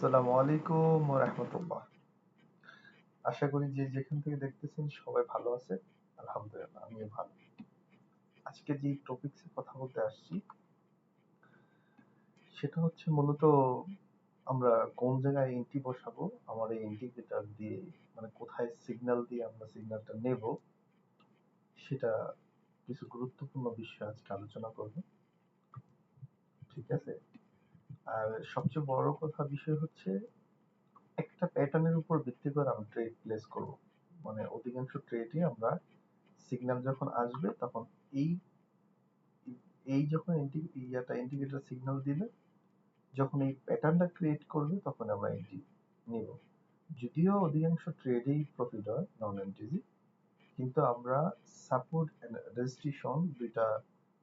আসসালামু আলাইকুম ওয়া রাহমাতুল্লাহ। আশা করি যে যেখান থেকে দেখতেছেন সবাই ভালো আছে। আলহামদুলিল্লাহ আমিও ভালো। আজকে যে টপিকসে কথা বলতে আসছি সেটা হচ্ছে মূলত আমরা কোন জায়গায় এন্ট্রি বসাবো, আমার এই ইন্ডিকেটর দিয়ে মানে কোথায় সিগন্যাল দিয়ে আমরা সিগন্যালটা নেব সেটা কিছু গুরুত্বপূর্ণ বিষয় আজকে আলোচনা করব। ঠিক আছে? আর সবচেয়ে বড় বিষয় হচ্ছে একটা প্যাটার্নের উপর ভিত্তি করে আমরা ট্রেড প্লেস করব। মানে অধিকাংশ ট্রেডই আমরা সিগন্যাল যখন আসবে তখন এই এই যখন ইন্ডিকেটর সিগন্যাল দিলে যখন এই প্যাটার্নটা ক্রিয়েট করবে তখন আমরা এন্ট্রি নিব। যদিও অধিকাংশ ট্রেডেই প্রফিট হয় নন এন্ট্রিজি, কিন্তু আমরা সাপোর্ট এন্ড রেজিস্ট্রেশন দুইটা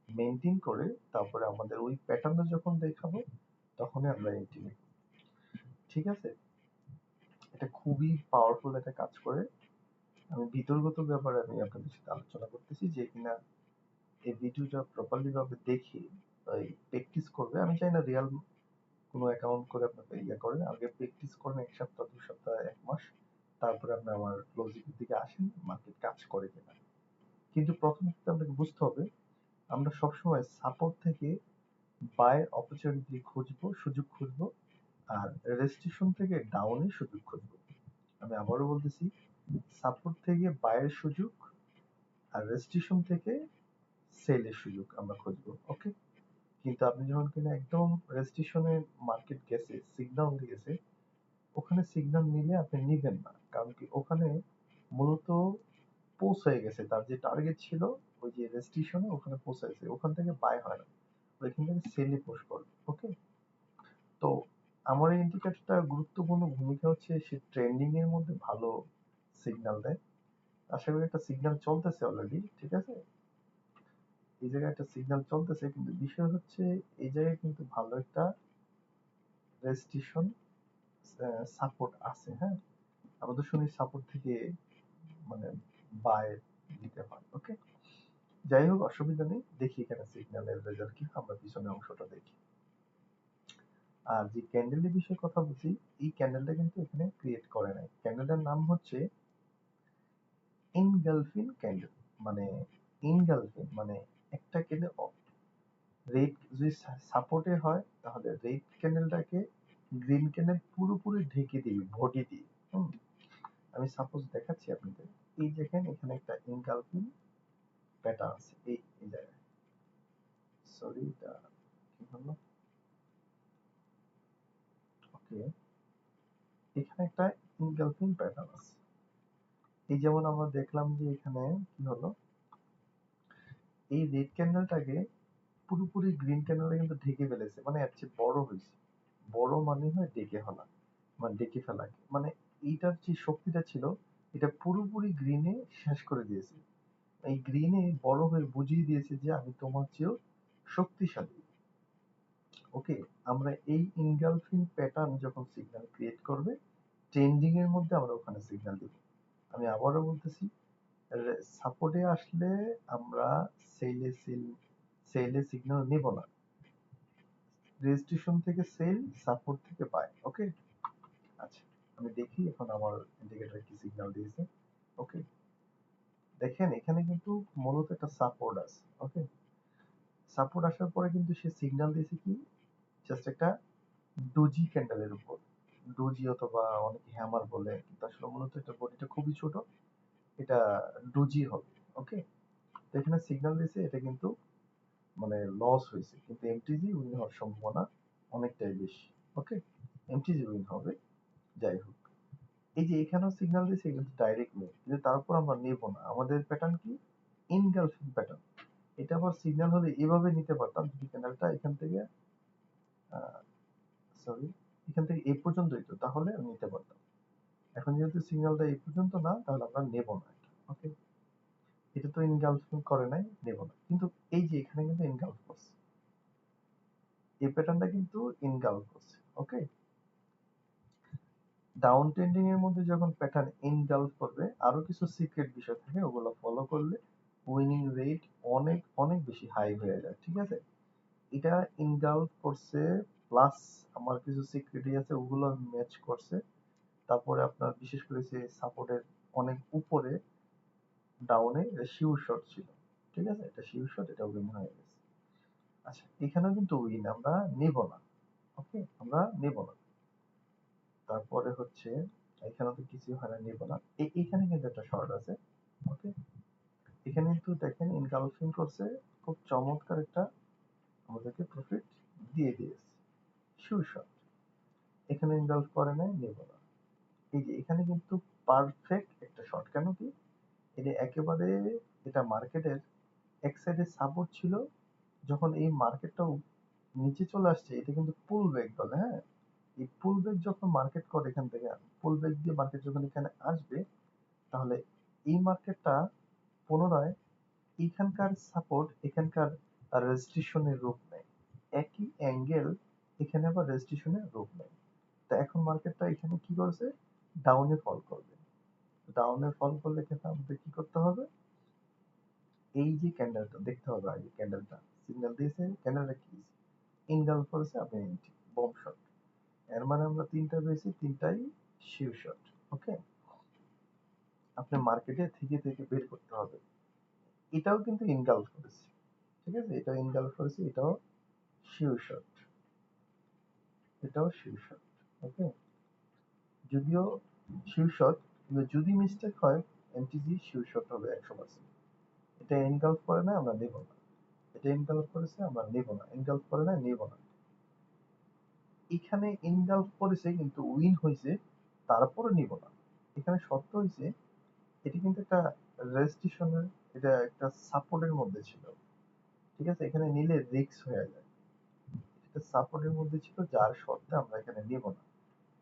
মেনটেন করে তারপরে আমাদের ওই প্যাটার্নটা যখন দেখাবো তখনই আমরা এন্ট্রি নিব। ঠিক আছে? এটা খুবই পাওয়ারফুল একটা কাজ করে। আমি বিতর্কত ব্যাপারে আমি আপনাদের সাথে আলোচনা করতেছি যে কিনা এই ভিডিওটা প্রপারলি ভাবে দেখে এই প্র্যাকটিস করবে। আমি চাই না রিয়াল কোনো অ্যাকাউন্ট করে আপনাকে করেন, আগে প্র্যাকটিস করেন ১ সপ্তাহ ২ সপ্তাহ ১ মাস, তারপরে আপনি আমার লজিকের দিকে আসেন মার্কেট কাজ করে কিনা। কিন্তু প্রথমে আপনাকে বুঝতে হবে আমরা সবসময় সাপোর্ট থেকে বাই অপরচুনিটি খুঁজবো, সুযোগ খুঁজবো, আর রেজিস্ট্রেশন থেকে ডাউনে সুযোগ খুঁজবো। আমি আবারও বলতেছি, সাপোর্ট থেকে বায়ের সুযোগ আর রেজিস্ট্রেশন থেকে সেলের সুযোগ আমরা খুঁজবো। ওকে? কিন্তু আপনি যখন কিনা একদম রেজিস্ট্রেশনে মার্কেট গেছে, সিগন্যাল দিয়েছে, ওখানে সিগন্যাল নিলে আপনি নিবেন না। কারণ কি ওখানে মূলত পৌঁছে গেছে, তার যে টার্গেট ছিল ওই যে রেজিস্ট্রেশনে ওখানে পৌঁছাইছে, ওখান থেকে বাই হয় না, ওইখান থেকে সেলে পুশ করবে। ওকে? তো আমার এই ইন্ডিকেটরটা গুরুত্বপূর্ণ ভূমিকা হচ্ছে সে ট্রেন্ডিং এর মধ্যে ভালো সিগন্যাল দেয়। আশা করি একটা সিগন্যাল চলতেছে অলরেডি। ঠিক আছে? এই জায়গায় একটা সিগন্যাল চলতেছে, কিন্তু বিষয় হচ্ছে এই জায়গায় কিন্তু ভালো একটা রেজিস্ট্রেশন সাপোর্ট আছে। হ্যাঁ, আমরা তো শুনি সাপোর্ট থেকে মানে বাই দিতে হয়। ওকে, যাই হোক অসুবিধা নেই, দেখি এখানে সিগন্যালের রেজাল্ট কি, আমরা পিছনের অংশটা দেখি। আর যে ক্যান্ডেলের বিষয়ে কথা বলছি, এই ক্যান্ডেলটা কিন্তু এখানে ক্রিয়েট করে নাই। ক্যান্ডেলটার নাম হচ্ছে ইনগালফিং ক্যান্ডেল। মানে ইনগালফিং মানে একটা ক্যান্ডেল রেড যদি সাপোর্টে হয় তাহলে রেড ক্যান্ডেলটাকে গ্রিন ক্যান্ডেল পুরোপুরি ঢেকে দিবে বডি দিয়ে। আমি সাপোজ দেখাচ্ছি আপনাদের। এই দেখেন এখানে একটা ইনকালফিং প্যাটার্ন আছে এই জায়গায়। সরি, এটা কি হলো? ওকে, এখানে একটা ইনকালফিং প্যাটার্ন আছে। এই যেমন আমরা দেখলাম যে এখানে কি হলো, এই রেড ক্যান্ডেলটাকে পুরোপুরি গ্রিন ক্যান্ডেলে কিন্তু ঢেকে ফেলেছে, মানে এর চেয়ে বড় হয়েছে। বড় মানে হয় ডেকে ফেলা, মানে ডেকে ফেলাকে মানে এইটার যে শক্তিটা ছিল এটা পুরোপুরি গ্রিনে শেষ করে দিয়েছে। এই গ্রিনে বড় হয়ে বুঝিয়ে দিয়েছে যে আমি তোমার চেয়েও শক্তিশালী। ওকে, আমরা এই ইনগালফিং প্যাটার্ন যখন সিগন্যাল ক্রিয়েট করবে ট্রেন্ডিং এর মধ্যে আমরা ওখানে সিগন্যাল দেব। আমি আবারও বলতেছি, সাপোর্টে আসলে আমরা সেলে সেল সেলে সিগন্যাল নেব না, রেজিস্ট্রেশন থেকে সেল, সাপোর্ট থেকে বাই। ওকে? আচ্ছা, আমি দেখি এখন আমার ইন্ডিকেটর কি সিগন্যাল দিয়েছে। ওকে, দেখেন এখানে কিন্তু মূলত একটা সাপোর্ট আছে। ওকে, সাপোর্ট আসার পরে কিন্তু সে সিগন্যাল দিয়েছে কি, জাস্ট একটা ডোজি ক্যান্ডেলের উপর। ডোজি অথবা অনেকে হ্যামার বলে, কিন্তু আসলে মূলত এটা বডিটা খুবই ছোট, এটা ডোজি হবে। ওকে, তো এখানে সিগন্যাল দিয়েছে, এটা কিন্তু মানে লস হয়েছে, কিন্তু এমটিজি উইন হওয়ার সম্ভাবনা অনেকটাই বেশি। ওকে, এমটিজি উইন হবে। যাই হোক, এই যে এখানেও সিগন্যাল দিয়েছে, এটা কিন্তু ডাইরেক্ট উইন, কিন্তু তারপর আমরা নেব না। আমাদের প্যাটার্ন কি, ইনগালফিং প্যাটার্ন। এটা আবার সিগন্যাল হলে এভাবে নিতে পারতাম, যদি ক্যান্ডেলটা এখান থেকে সরি এখান থেকে এই পর্যন্তই, তো তাহলে আমি নিতে পারতাম। এখন যেহেতু সিগন্যালটা এই পর্যন্ত না, তাহলে আমরা নেব না এটা। ওকে, এটা তো ইনগালফিং করে নাই, নেব না। কিন্তু এই যে এখানে কিন্তু ইনগালফ করছে, এই প্যাটার্নটা কিন্তু ইনগালফ করছে। ওকে, ডাউন ট্রেন্ডিং এর মধ্যে যখন প্যাটার্ন ইনগালফ করবে আরো কিছু সিক্রেট বিষয় থাকে, ওগুলো ফলো করলে উইনিং রেট অনেক অনেক বেশি হাই হয়ে যায়। ঠিক আছে, এটা ইনগালফ করছে প্লাস আমার কিছু সিকিউরিটি আছে ওগুলো ম্যাচ করছে। তারপরে আপনার বিশেষ করে যে সাপোর্টের অনেক উপরে ডাউনে শিওর শট ছিল, ঠিক আছে, এটা শিওর শট, এটা উইন হয়ে গেছে। আচ্ছা, এখানেও কিন্তু উইন আমরা নেব না, ওকে, আমরা নেব না। তারপরে হচ্ছে এখানে তো কিছু হয় না, নেব না। এইখানে কিন্তু একটা শর্ট আছে, ওকে। এখানে কিন্তু দেখেন ইনকালফিং করছে, খুব চমৎকার একটা আমাদেরকে প্রফিট দিয়ে দিয়েছে, শিওর শট। এখানে ইনকালফ করে নাই, নেব না। এই যে এখানে কিন্তু পারফেক্ট একটা শর্ট, কেন কি এটা একেবারে, এটা মার্কেটের এক সাইডে সাপোর্ট ছিল, যখন এই মার্কেটটাও নিচে চলে আসছে এটা কিন্তু পুল ব্যাক বলে, হ্যাঁ। এই পুল ব্যাক যখন মার্কেট করে এখান থেকে, পুল ব্যাক দিয়ে মার্কেট যখন এখানে আসবে, তাহলে এই মার্কেটটা পুনরায় এখানকার সাপোর্ট এখানকার রেজিস্ট্রেশনের রূপ নেয়, একই অ্যাঙ্গেল এখানে আবার রেজিস্ট্রেশনের রূপ নেয়। তো এখন মার্কেটটা এখানে কি করেছে, ডাউনে ফল করবে। ডাউনে ফল করলে কিন্তু আমাদের কি করতে হবে, এই যে ক্যান্ডেলটা দেখতে হবে, আগে ক্যান্ডেলটা সিগন্যাল দিয়েছে, ক্যান্ডেলটা কি ইনগাল করেছে, আপনি বম শট। এর মানে আমরা তিনটা পেয়েছি, তিনটাই শিওর শট, ওকে। আপনি মার্কেটে থেকে থেকে বের করতে হবে। এটাও কিন্তু ইনগাল করেছে, ঠিক আছে, এটাও ইনগাল করেছে, এটাও শিওর শট, এটাও শিওর শট, ওকে। যদিও শিওর শট, যদি মিস্টেক হয় এমটিজি শিওর শট হবে 100%। এটা এনগালফ করে না, আমরা নেব না। এটা এনগালফ করেছে, আমরা নেব না। এনগালফ করে না, নেব না। এখানে এনগালফ করেছে কিন্তু উইন হয়েছে, তারপরে নিব না। এখানে শর্ত হয়েছে এটি কিন্তু একটা রেজিস্ট্রেশনের, এটা একটা সাপোর্টের মধ্যে ছিল, ঠিক আছে, এখানে নিলে রিস্ক হয়ে যায়। এটা সাপোর্টের মধ্যে ছিল, যার শর্তে আমরা এখানে নিব না।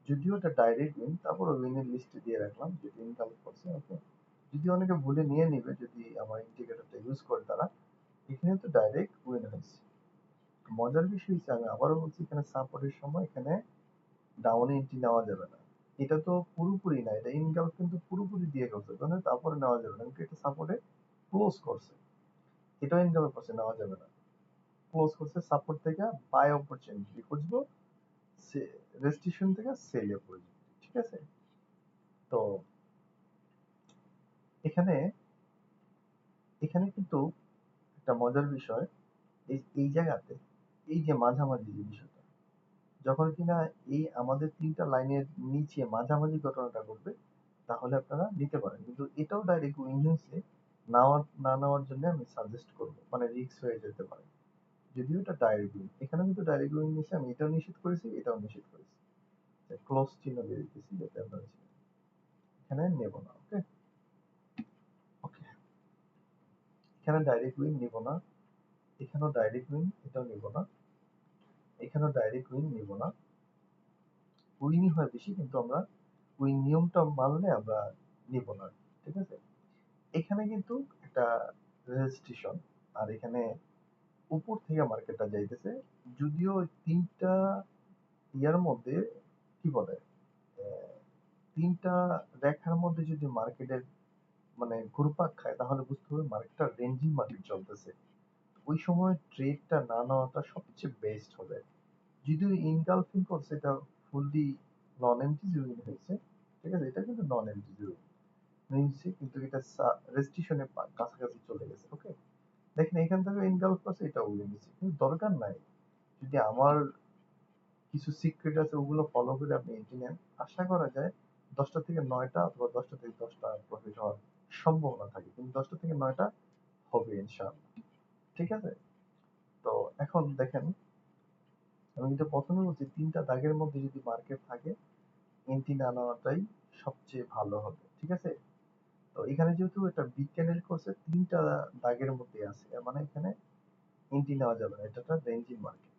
যদিও এটা ডাইরেক্ট উইন, তারপর উইনের লিস্টে দিয়ে রাখলাম যেটা ইনকালফ করছে, ওকে। যদি অনেকে ভুলে নিয়ে নিবে, যদি আমার ইন্ডিকেটরটা ইউজ করে তারা, এখানে তো ডাইরেক্ট উইন হয়েছে। মজার বিষয় হচ্ছে, আমি আবারও বলছি, এখানে সাপোর্টের সময় এখানে ডাউনে এন্ট্রি নেওয়া যাবে না। এটা তো পুরোপুরি না, এটা ইনগাল কিন্তু পুরোপুরি দিয়ে গেছে, মানে তারপরে নেওয়া যাবে না, কিন্তু এটা সাপোর্টে ক্লোজ করছে, এটাও ইনগাল করছে, নেওয়া যাবে না। ক্লোজ করছে সাপোর্ট থেকে, বাই অপরচুনিটি খুঁজবো, রেজিস্ট্রেশন থেকে সেলে খুঁজবো, ঠিক আছে। তো এখানে এখানে কিন্তু একটা মজার বিষয়, এই এই জায়গাতে, এই যে মাঝামাঝি যে বিষয়টা, যখন কিনা এই আমাদের তিনটা লাইনের নিচে মাঝামাঝি ঘটনাটা ঘটবে, তাহলে আপনারা নিতে পারেন। কিন্তু এটাও ডাইরেক্ট উইন্ডোজে না নেওয়ার জন্য আমি সাজেস্ট করবো, মানে রিস্ক হয়ে যেতে পারে। যদিও এটা ডাইরেক্ট উইন, এখানে কিন্তু ডাইরেক্ট উইন নিচে আমি এটাও নিষেধ করেছি, এটাও নিষেধ করেছি, ক্লোজ চিহ্ন দিয়ে দিতেছি যাতে আপনারা চিনেন। এখানে নেব না, ওকে। ওকে, এখানে ডাইরেক্ট উইন নিব না, এখানেও ডাইরেক্ট উইন, এটাও নিব না, এখানেও ডাইরেক্ট উইন নিব না। উইনই হয় বেশি, কিন্তু আমরা উইন নিয়মটা মানলে আমরা নিব না, ঠিক আছে। এখানে কিন্তু একটা রেজিস্ট্রেশন, আর এখানে উপর থেকে মার্কেটটা যাইতেছে। যদিও ওই তিনটা ইয়ার মধ্যে কি বলে, আহ, তিনটা রেখার মধ্যে যদি মার্কেটের মানে ঘুরপাক খায়, তাহলে বুঝতে হবে মার্কেটটা রেঞ্জিং মার্কেট চলতেছে। ওই সময় ট্রেডটা না নেওয়াটা সবচেয়ে বেস্ট হবে। যদিও ইনগালফিং করছে, এটা ফুললি নন এমটিজি উইন হয়েছে, ঠিক আছে, এটা কিন্তু নন এমটিজি হয়েছে, কিন্তু এটা রেজিস্ট্রেশনের কাছাকাছি চলে গেছে, ওকে। দেখেন এখান থেকে ইনগালফ করছে, এটা উইন দিচ্ছে, কিন্তু দরকার নাই। যদি আমার কিছু সিক্রেট আছে ওগুলো ফলো করে আপনি এগিয়ে নেন, আশা করা যায় 10টা থেকে 9টা অথবা 10টা থেকে 10টা প্রফিট হওয়ার সম্ভাবনা থাকে, কিন্তু 10টা থেকে 9টা হবে ইনশাআল্লাহ, ঠিক আছে। তো এখন দেখেন, আমি কিন্তু প্রথমে বলছি তিনটা দাগের মধ্যে যদি মার্কেট থাকে, এন্ট্রি না নেওয়াটাই সবচেয়ে ভালো হবে, ঠিক আছে। তো এখানে যেহেতু এটা বিগ ক্যান্ডেল করছে, তিনটা দাগের মধ্যে আছে, এর মানে এখানে এন্ট্রি নেওয়া যাবে না, এটা একটা রেঞ্জিং মার্কেট,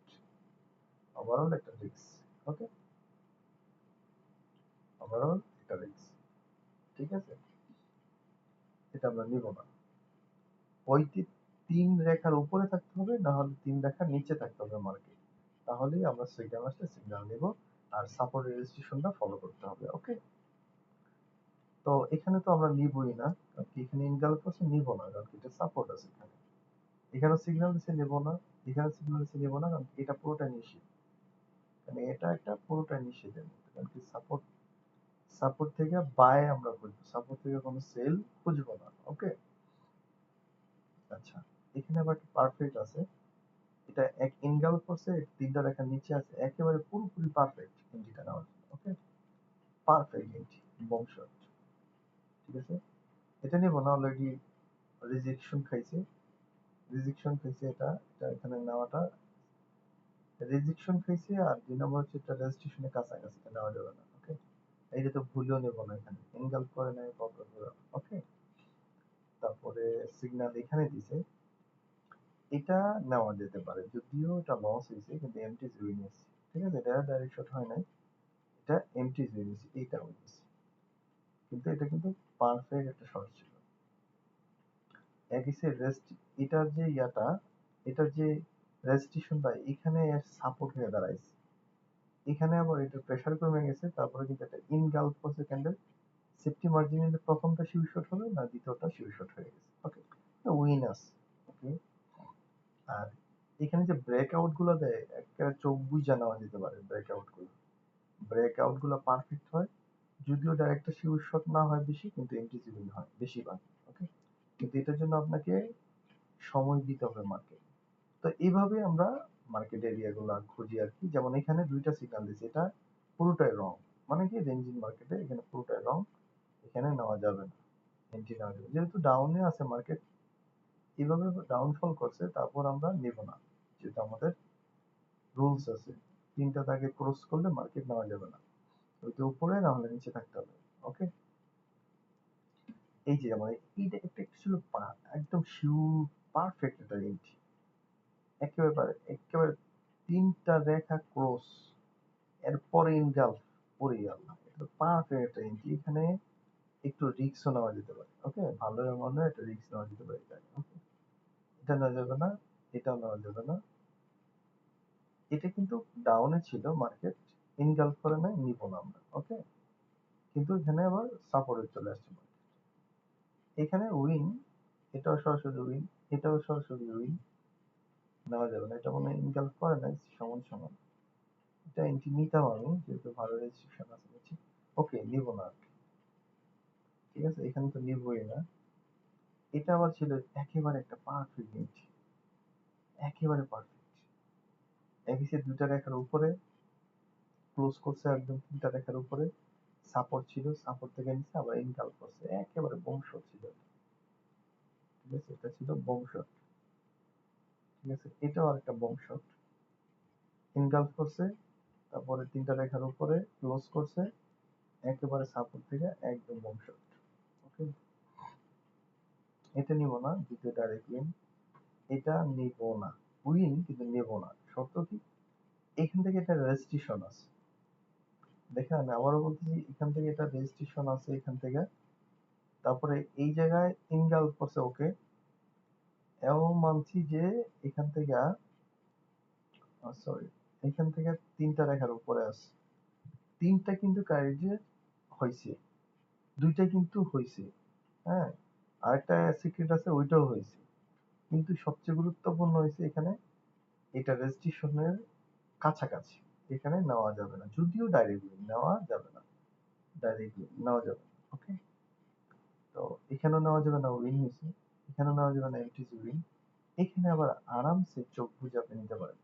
ওভারঅল একটা রিস্ক, ওকে, ওভারঅল একটা রিস্ক, ঠিক আছে, এটা আমরা নিব না। ওই তিন রেখার উপরে থাকতে হবে, না হলে তিন রেখার নিচে থাকতে হবে মার্কেট, তাহলেই আমরা সিগন্যাল আসলে সিগন্যাল নিব, আর সাপোর্ট রেজিস্ট্রেশনটা ফলো করতে হবে, ওকে। তো এখানে তো আমরা নিবই না, কারণ কি এখানে ইনগাল করছে, নিব না, কারণ কি এটা সাপোর্ট আছে এখানে। এখানে সিগন্যাল দিচ্ছে, নেব না। এখানে সিগন্যাল দিচ্ছে, নেব না, কারণ এটা পুরোটা নিষিদ্ধ, মানে এটা একটা পুরোটাই নিষেধের মধ্যে, কারণ কি সাপোর্ট থেকে বাই আমরা বুঝবো, সাপোর্ট থেকে কোনো সেল খুঁজবো না। ওকে, আচ্ছা, এখানে আবার পারফেক্ট আছে, এটা এক ইনগাল করছে, তিনটা রেখা নিচে আছে, একেবারে পুরোপুরি পারফেক্ট এন্ট্রিটা নেওয়ার জন্য। ওকে, পারফেক্ট এন্ট্রি, বংশট। ঠিক আছে, এটা নিব না, অলরেডি রিজেকশন খাইছে, এটা এটা এখানে নেওয়াটা রিজেকশন খাইছে। আর দুই নম্বর হচ্ছে এটা রেজিস্ট্রেশনের কাছাকাছি, এটা নেওয়া যাবে না। ওকে, এইটা তো ভুলেও নেব না, এখানে এনগাল করে নাই প্রবলেম। ওকে, তারপরে সিগন্যাল এখানে দিছে, এটা নেওয়া যেতে পারে, যদিও এটা লস হয়েছে, কিন্তু এমটি উইন। ঠিক আছে, এটা ডাইরেক্ট শট হয় নাই, এটা এমটি উইন, এইটা উইন। কিন্তু এটা কিন্তু পারফেক্ট একটা শট ছিল। একই সে রেস্ট, এটার যে ইয়াটা, এটার যে রেজিস্ট্রেশনটা এখানে সাপোর্ট হয়ে দাঁড়াইছে, এখানে আবার এটা প্রেসার কমে গেছে, তারপরে কিন্তু একটা ইনগালফ করছে ক্যান্ডেল, সেফটি মার্জিনের প্রথমটা শিউ শট হবে না দ্বিতীয়টা শিউ শট হয়ে গেছে। ওকে, উইনার্স। ওকে, আর এখানে যে ব্রেকআউট গুলো দেয়, একটা চোখ বুঝা নেওয়া যেতে পারে। ব্রেকআউট গুলো পারফেক্ট হয়, যদিও ডাইরেক্ট শিওর শট না হয় বেশি, কিন্তু এমটিসি হয় বেশিরভাগ। ওকে, কিন্তু এটার জন্য আপনাকে সময় দিতে হবে মার্কেট। তো এইভাবে আমরা মার্কেট এরিয়া গুলা খুঁজি আর কি। যেমন এখানে দুইটা সিগন্যাল দিচ্ছে, এটা পুরোটাই রং, মানে কি রেঞ্জিং মার্কেটে এখানে পুরোটাই রং, এখানে নেওয়া যাবে না, এন্ট্রি নেওয়া যাবে, যেহেতু ডাউনে আছে মার্কেট, এইভাবে ডাউনফল করছে, তারপর আমরা নেব না, যেহেতু আমাদের রুলস আছে, তিনটা তাকে ক্রস করলে মার্কেট নেওয়া যাবে না, ওইটা উপরে না হলে নিচে থাকতে হবে। ওকে, এই যে আমার এইটা একটা ছিল একদম শিওর পারফেক্ট একটা এন্ট্রি, একেবারে তিনটা রেখা ক্রস, এরপরে ইনগালফ, পরে আল্লাহ, এটা পারফেক্ট একটা এন্ট্রি। এখানে একটু রিস্কও নেওয়া যেতে পারে। ওকে, ভালো মনে একটা রিস্ক নেওয়া যেতে পারে এখানে। ওকে, এটা নেওয়া যাবে না, এটাও নেওয়া যাবে না। এটা কিন্তু ডাউনে ছিল মার্কেট, ইনগালফ করে নাই, নিব না আমরা। ওকে, কিন্তু এখানে আবার সাপোর্টে চলে আসছে market। এখানে উইন, এটাও সরাসরি উইন, এটাও সরাসরি উইন, নেওয়া যাবে না, এটা মনে হয় ইনগালফ করে নাই, সমান সমান। এটা এন্ট্রি নিতাম আমি, যেহেতু ভালো রেজিস্ট্রেশন আছে নিচ্ছি। ওকে, নিব না আর কি। ঠিক আছে, এখানে তো নিবই না। এটা আবার ছিল একেবারে একটা পারফেক্ট এন্ট্রি, একেবারে পারফেক্ট। একই সে দুইটা রেখার উপরে ক্লোজ করছে, একদম তিনটা রেখার উপরে সাপোর্ট ছিল, সাপোর্ট থেকে নিচে আবার ইনকাল করছে, একেবারে বংশ ছিল। ঠিক আছে, এটা ছিল বংশ। ঠিক আছে, এটাও আরেকটা বংশ, ইনকাল করছে, তারপরে তিনটা রেখার উপরে ক্লোজ করছে, একেবারে সাপোর্ট থেকে একদম বংশ। ওকে, এটা নিব না, দ্বিতীয় ডাইরেক্ট উইন, এটা নিব না, উইন কিন্তু নেব না। শর্ত কি, এখান থেকে এটা রেজিস্ট্রেশন আছে, দেখেন আমি আবারও বলতেছি, এখান থেকে এটা রেজিস্ট্রেশন আছে, এখান থেকে, তারপরে এই জায়গায় ইনগাল করছে। ওকে, এবং মানছি যে এখান থেকে, সরি, এখান থেকে তিনটা রেখার উপরে আছে, তিনটা কিন্তু কারেক্ট হয়েছে, দুইটা কিন্তু হয়েছে। হ্যাঁ, আরেকটা সিক্রেট আছে, ওইটাও হয়েছে, কিন্তু সবচেয়ে গুরুত্বপূর্ণ হয়েছে এখানে, এটা রেজিস্ট্রেশনের কাছাকাছি, এখানে নেওয়া যাবে না, যদিও ডাইরেক্ট নেওয়া যাবে না, ডাইরেক্ট নেওয়া যাবে না। ওকে, তো এখানেও নেওয়া যাবে না, উইন হয়েছে, এখানেও নেওয়া যাবে না, এমটি উইন। এখানে আবার আরামসে চোখ বুঝে আপনি নিতে পারেন।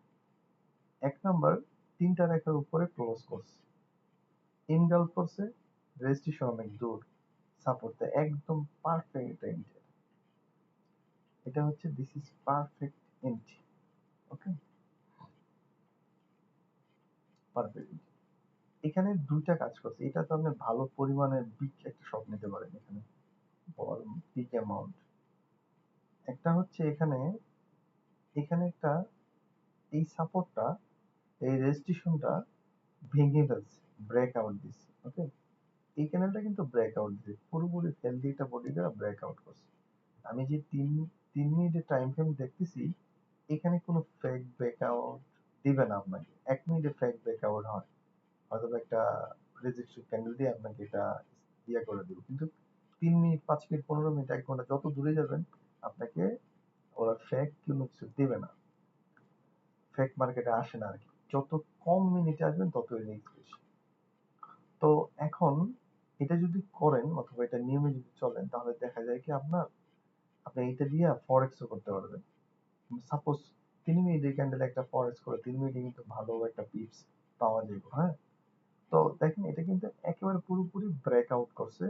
এক নাম্বার, তিনটা রেখার উপরে ক্লোজ করছে, ইনগাল করছে, রেজিস্ট্রেশন অনেক দূর, সাপোর্ট একদম পারফেক্ট এন্ট্রি, এটা হচ্ছে this is perfect entry. Okay, perfect. এখানে দুইটা কাজ করছে, এটা তো আপনি ভালো পরিমাণে বিগ একটা শট নিতে পারেন এখানে, বড় বিগ অ্যামাউন্ট। একটা হচ্ছে এখানে, এখানে একটা, এই সাপোর্টটা, এই রেজিস্ট্রেশনটা ভেঙে ফেলছে, ব্রেক আউট দিচ্ছে। ওকে, এই ক্যানেলটা কিন্তু ব্রেক আউট দিচ্ছে, পুরোপুরি হেলদি একটা বডি দ্বারা ব্রেক আউট করছে। আমি যে তিন মিনিটের টাইম ফ্রেম দেখতেছি, এখানে কোনো ফেক ব্রেকআউট দিবে না আপনাকে, 1 মিনিটে ফেক ব্রেকআউট হয়, হয়তো একটা রেজিস্ট্রি ক্যান্ডেল দিয়ে আপনাকে এটা ইয়ে করে দেবে, কিন্তু 3 মিনিট, 5 মিনিট, 15 মিনিট, 1 ঘন্টা, যত দূরে যাবেন আপনাকে ওরা ফেক কোনো কিছু দেবে না, ফেক মার্কেটে আসে না আর কি। যত কম মিনিটে আসবেন ততই রিস্ক বেশি। তো এখন এটা যদি করেন অথবা এটা নিয়মে যদি চলেন তাহলে দেখা যায় কি আপনি এটা দিয়ে ফরেক্সও করতে পারবেন। সাপোজ 3 মিনিটের ক্যান্ডেলে একটা ফরেক্স করে 3 মিনিটে কিন্তু ভালো একটা পিপস পাওয়া যাবে। হ্যাঁ, তো দেখেন এটা কিন্তু একেবারে পুরোপুরি ব্রেকআউট করছে,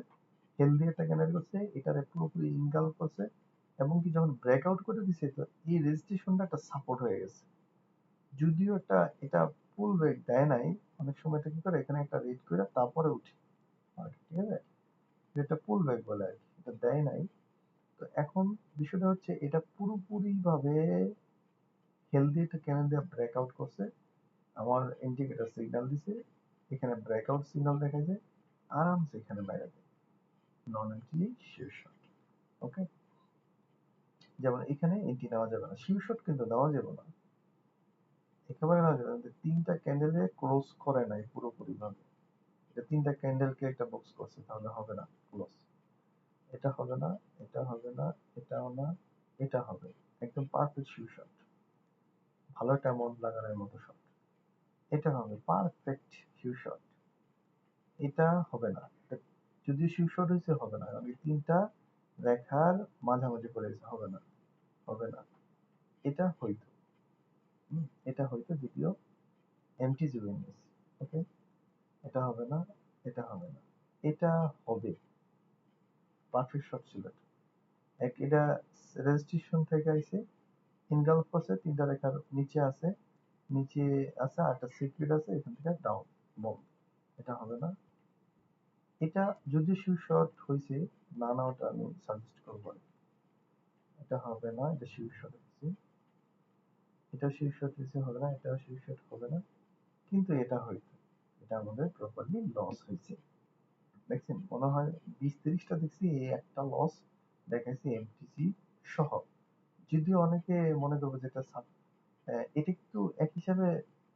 হেলদি একটা ক্যান্ডেল করছে, এটারে পুরোপুরি ইনকাল করছে, এবং কি যখন ব্রেকআউট করে দিছে তো এই রেজিস্ট্রেশনটা একটা সাপোর্ট হয়ে গেছে। যদিও এটা ফুল ব্রেক দেয় নাই, অনেক সময় এটা কি করে এখানে একটা রেড করে তারপরে উঠে, ঠিক আছে, এটা ফুল ব্রেক বলে আর কি, এটা দেয় নাই। তো এখন বিষয়টা হচ্ছে এটা পুরোপুরি ভাবে হেলদি একটা ক্যান্ডেল দিয়ে ব্রেকআউট করছে, আমার ইন্ডিকেটর সিগন্যাল দিছে, এখানে ব্রেকআউট সিগন্যাল দেখা যায়, আরামসে এখানে বাইরে যায় নন এন্ট্রি শীর্ষ। ওকে, যেমন এখানে এন্ট্রি নেওয়া যাবে না, শীর্ষট কিন্তু নেওয়া যাবে না, একেবারে নেওয়া যাবে না। 3টা ক্যান্ডেলে ক্লোজ করে নাই পুরোপুরি ভাবে, এটা 3টা ক্যান্ডেলকে একটা বক্স করছে, তাহলে হবে না ক্লোজ, এটা হবে না, এটা হবে না, এটাও না, এটা হবে, একদম পারফেক্ট শীর্ষট, ভালো একটা অ্যামাউন্ট লাগানোর মতো শট, এটা হবে পারফেক্ট শীর্ষট, এটা হবে না, যদিও শীর্ষট হয়েছে হবে না, কারণ এই 3টা রেখার মাঝামাঝি করে গেছে, হবে না, হবে না, এটা হইতো, এটা হইতো যদিও এমটি জুড়ে নিয়েছে। ওকে, এটা হবে না, এটা হবে না, এটা হবে, পারফেক্ট শট ছিল এটা। এটা রেজিস্ট্রেশন থেকে আইছে, ইনগালফ করছে, 3টা রেখার নিচে আছে, নিচে আছে আর একটা সিক্রেট আছে, এখান থেকে ডাউন বম, এটা হবে না, এটা যদি শীর্ষক হয়েছে, না না ওটা আমি সাজেস্ট করবো না। এটা হবে না, এটা শীর্ষক হয়েছে, এটা শীর্ষক হয়েছে, হবে না, এটাও শীর্ষক হবে না, কিন্তু এটা হইতো, এটা আমাদের প্রপারলি লস হয়েছে। দেখছেন, মনে হয় 20-30টা দেখছি, এই একটা লস দেখাইছে এমটিসি সহ। যদিও অনেকে মনে করবে যে এটা একটু এক হিসাবে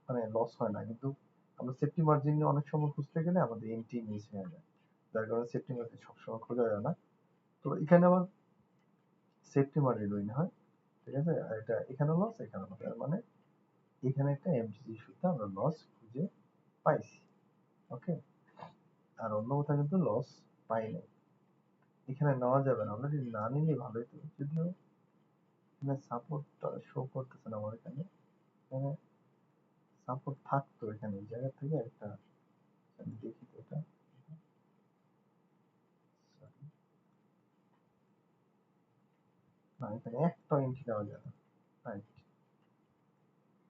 মানে লস হয় না, কিন্তু আমরা সেফটি মার্জিন অনেক সময় খুঁজতে গেলে আমাদের এন্ট্রি মিস হয়ে যায়, যার কারণে সেফটি মার্জিন সবসময় খোঁজা যায় না। তো এখানে আবার সেফটি মার্জিন উইন হয়, ঠিক আছে, আর এটা এখানে লস, এখানে লস, তার মানে এখানে একটা এমটিসি সুদ্ধা আমরা লস খুঁজে পাইছি। ওকে, আর অন্য কোথাও কিন্তু লস পাই নাই, এখানে নেওয়া যাবে না, অলরেডি না নিলে ভালোই তো, যদিও এখানে সাপোর্টটা শো করতেছে না আমার, এখানে এখানে সাপোর্ট থাকতো, এখানে এই জায়গা থেকে একটা, আমি দেখি তো এটা, sorry, না এখানে একটা এন্ট্রি নেওয়া যায় না, রাইট,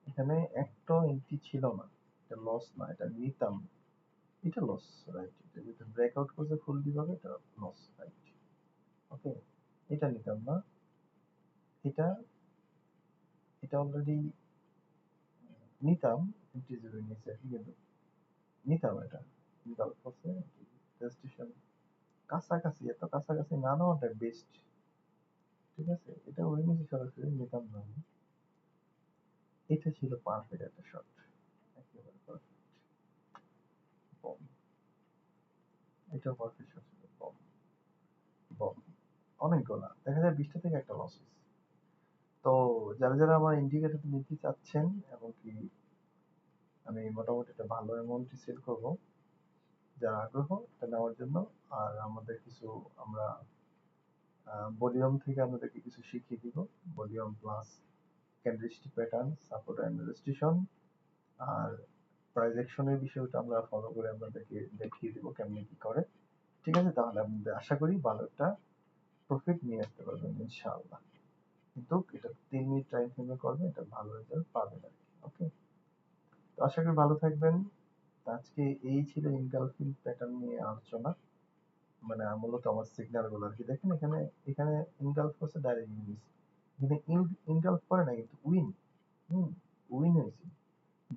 এখানে একটা এন্ট্রি ছিল না, এটা লস না, এটা নিতাম, এটা লস, রাইট, এটা যেটা ব্রেকআউট করছে ফুল বিভাগে, এটা লস, রাইট। ওকে, এটা নিতাম না, এটা এটা অলরেডি নিতাম, এন্ট্রি জিরো নিচে আর কি, কিন্তু নিতাম এটা, গল্প করছে রেজিস্ট্রেশন কাছাকাছি, এত কাছাকাছি না নেওয়াটা বেস্ট, ঠিক আছে, এটা ওই নিচে সরাসরি নিতাম না আমি। এটা ছিল পারফেক্ট একটা শট, একেবারে পারফেক্ট বম, এটাও পারফেক্ট শট ছিল, বম বম, অনেকগুলা দেখা যায় 20টা থেকে একটা লস হয়েছে। তো যারা যারা আমার ইন্ডিকেটর নিতে চাচ্ছেন, এবং কি আমি মোটামুটি একটা ভালো অ্যামাউন্ট সেল করব, যারা আগ্রহ এটা নেওয়ার জন্য, আর আমাদের কিছু আমরা ভলিউম থেকে আপনাদেরকে কিছু শিখিয়ে দিব, volume plus candlestick pattern, support and registration, আর প্রাইস অ্যাকশনের বিষয়টা আমরা ফলো করে আপনাদেরকে দেখিয়ে দিব কেমনে কি করে, ঠিক আছে, তাহলে আপনাদের আশা করি ভালো একটা প্রফিট নিয়ে আসতে পারবেন ইনশাআল্লাহ। কিন্তু এটা 3 মিনিট টাইম ফ্রেমে করবেন, এটা ভালো রেজাল্ট পাবেন আর কি। ওকে, তো আশা করি ভালো থাকবেন। আজকে এই ছিল ইনগালফিং প্যাটার্ন নিয়ে আলোচনা, মানে মূলত আমার সিগন্যাল গুলো আর কি, দেখেন এখানে এখানে ইনগালফ করছে ডাইরেক্ট ইউনিস, এখানে ইনগালফ করে না কিন্তু উইন, উইন হয়েছে,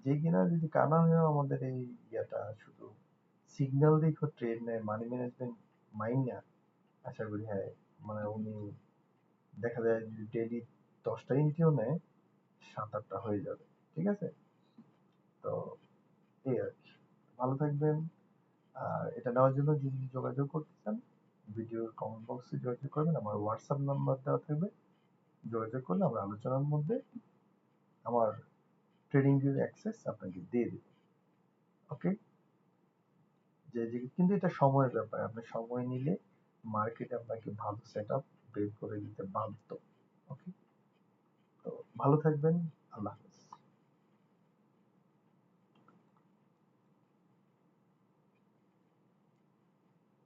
যে কিনা যদি কানা হয়েও আমাদের এই ইয়াটা শুধু সিগন্যাল দেখো ট্রেড নেয়, মানি ম্যানেজমেন্ট মাইন্ড না, আশা করি হ্যাঁ, মানে উনি দেখা যায় যদি ডেইলি 10টা ইনটিও নেয়, 7-8টা হয়ে যাবে, ঠিক আছে। তো এই আর কি, ভালো থাকবেন। আর এটা নেওয়ার জন্য যদি যোগাযোগ করতে চান, ভিডিওর কমেন্ট বক্সে যোগাযোগ করবেন, আমার হোয়াটসঅ্যাপ নাম্বার দেওয়া থাকবে, যোগাযোগ করলে আমরা আলোচনার মধ্যে আমার ট্রেডিং ভিউ অ্যাক্সেস আপনাকে দিয়ে দেবে। ওকে, কিন্তু এটা সময়ের ব্যাপার, আপনি সময় নিলে মার্কেট আপনাকে ভালো সেট আপ বের করে দিতে বাধ্য। ওকে, তো ভালো থাকবেন, আল্লাহ হাফেজ।